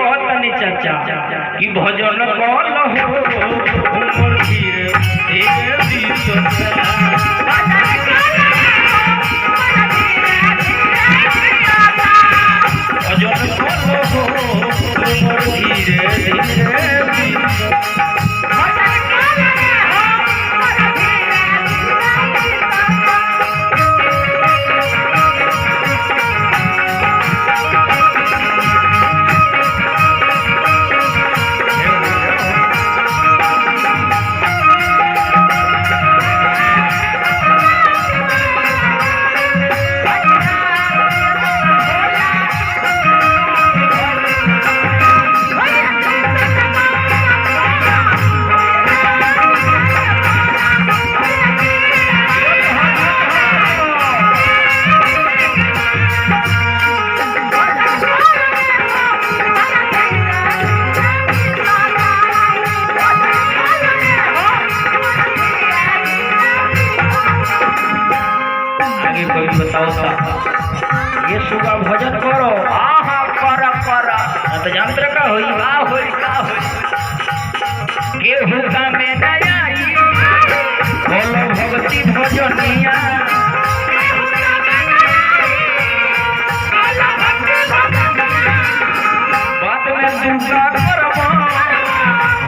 कहतनी चाचा कि भजन कल हो उमर धीरे धीरे बीतता भजन कल हो उमर धीरे धीरे बीतता ये सुबह भजन करो कर तो यंत्र का होई गेहूं का में नया बोलो भक्ति भजनिया बात में दूसरा करबो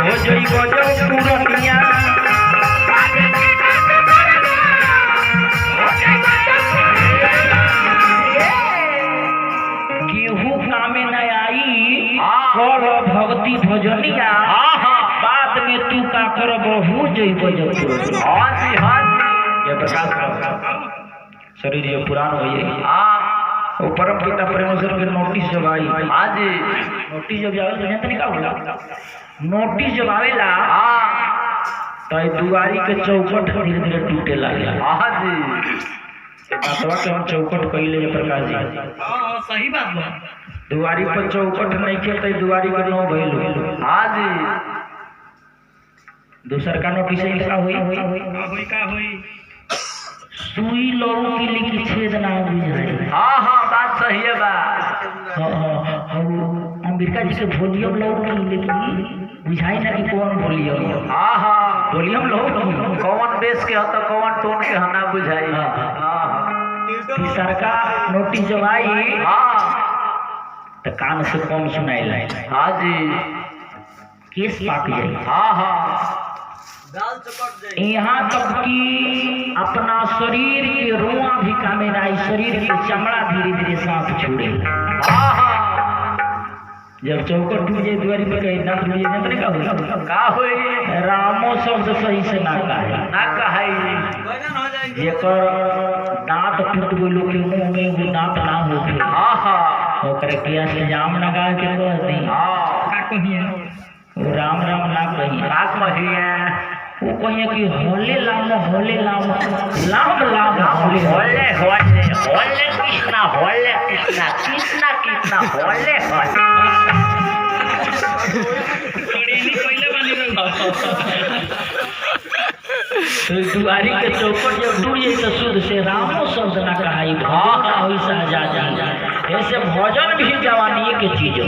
हो जई बजो पुरनिया भक्ति भजनिया बाद में तू का करब हो जई बजो ये प्रकाश शरीर ये पुराण होइए वो परम पिता परमेश्वर के नोटिस जब आई नोटिस जब आवे जानते का होला नोटिस जब आवेला तो दुआरी के चौखट धीरे धीरे टूटे लागेला बातवा के हम चौखट कइले प्रकाश जी सही बात बा दुआरी पर चौखट नहीं खेलते दुआरी के नो भइल दूसर का नोटिस लिखा होई सुई लोगों की लिखी छेद ना बुझाई बात सही है बा अमेरिका जी के वॉल्यूम लोग की लिखी बुझाई ना कि कौन वॉल्यूम वॉल्यूम लोग कौन बेस के हो तो कौन टोन के हो ना बुझाई तीसर का नोटिस जब आई तो कान से कम सुनाई केस पाक जाए यहाँ तक कि अपना शरीर के रोआ भी कामे आई शरीर के चमड़ा धीरे धीरे सांस छोड़े जब चौकट टूट जाए दुआरी पर कहीं ना टूट जाए का होई रामो शब्द सही से ना कहे जेकर दांत टूट गइल के मुंह में वो दांत ना होखे ओकरे किया से जाम लगा के कहती का कहिए वो राम राम ना कहिए का कहिए वो कहिए कि होले लाम लाम होले कृष्णा होले दुआरी के चौपट जब टूट जाए तो शुद्ध से रामो शब्द ना कहाई ऐसे भजन भी जवानी के चीज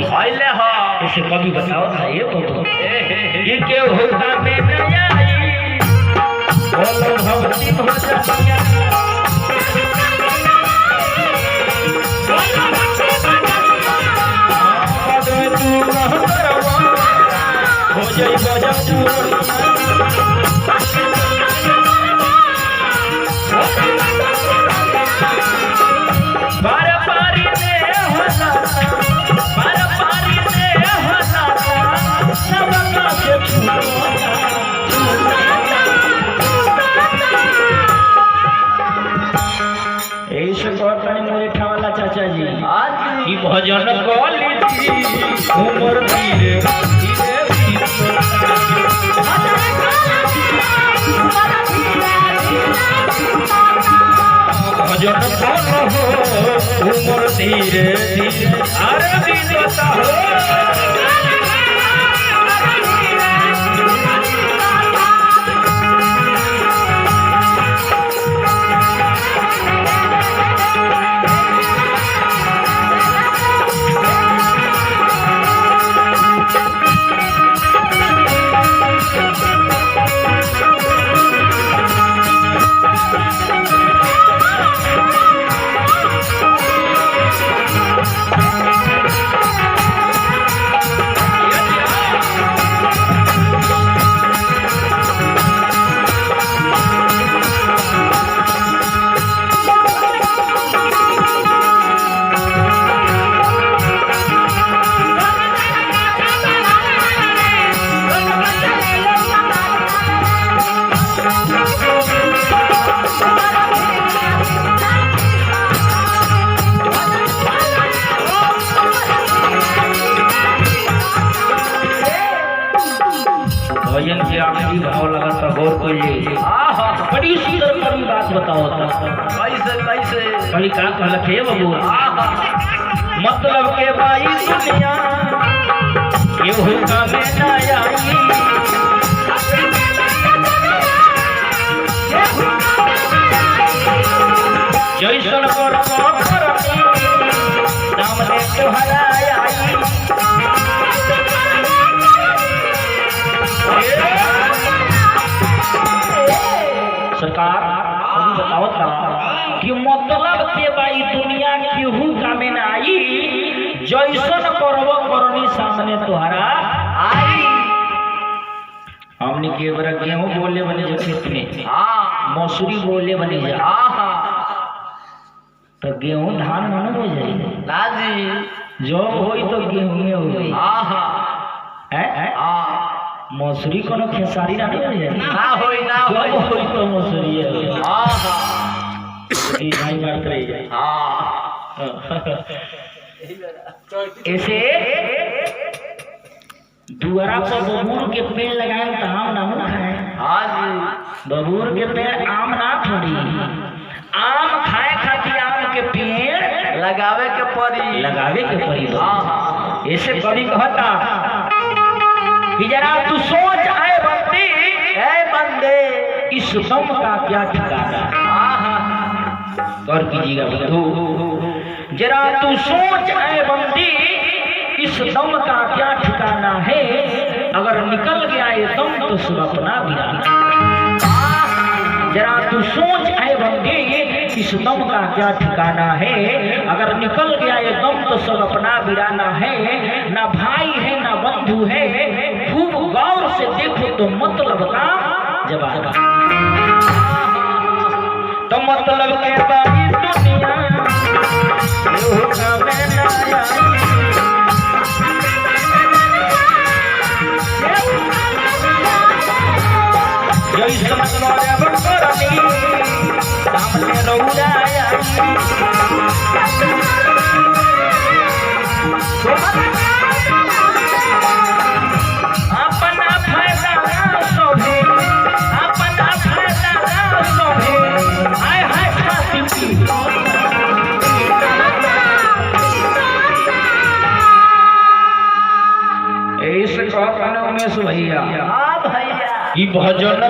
ऐसे कभी बताओ ना ये के होता में बोलो भक्ति भजनिया हो जाई बजब चाचा जी की भजन उमर धीरे भजन उमर धीरे अरे बीतता हो के आखिरी भाव लगा था गौर को ले बड़ी सुंदर कवि बात बताओ था कैसे बड़ी का कहलक हे बाबू मतलब के बाई दुनिया केहू का में ना आई जैसन कर्म करनी नाम ले तोहरा आई सरकार अभी बताओ था कि मतलब के भाई दुनिया केहू कामे ना आई जैसन करब करनी सामने तोहरा आई हमने के बरा गेहूं बोले बने जो खेत में मसूरी बोले बने जा तो गेहूं धान मन हो जाए लाजी जो होई तो गेहूं में हो गई मसूरी कोनो खेसारी ना हो जाए ना होई तो मसूरी है ई भाई मारते रह जाए ऐसे दुआरा पर बबूर के पेड़ लगाए तो आम ना खाए बबूर के पेड़ आम ना थोड़ी आम खाए खातिर आम के पेड़ लगावे के पड़ी ऐसे कवि कहता कि जरा तू सोच आए बंदे इस दम का क्या ठिकाना गौर कीजिएगा बंधु जरा तू सोच आए बंदी इस दम का क्या ठिकाना है अगर निकल गया ये दम तो सब अपना गिराना जरा तू सोच आए बंदी इस दम का क्या ठिकाना है अगर निकल गया ये दम तो सब अपना गिराना है ना भाई है ना बंधु है खूब गौर से देखो तो मतलब का जवाब तो मतलब के बाई दुनिया अपना फायदा शोभे अपना फायदा शोभे हाय हाय खाती ऐसे कहता उमेश भैया भैया ई भजन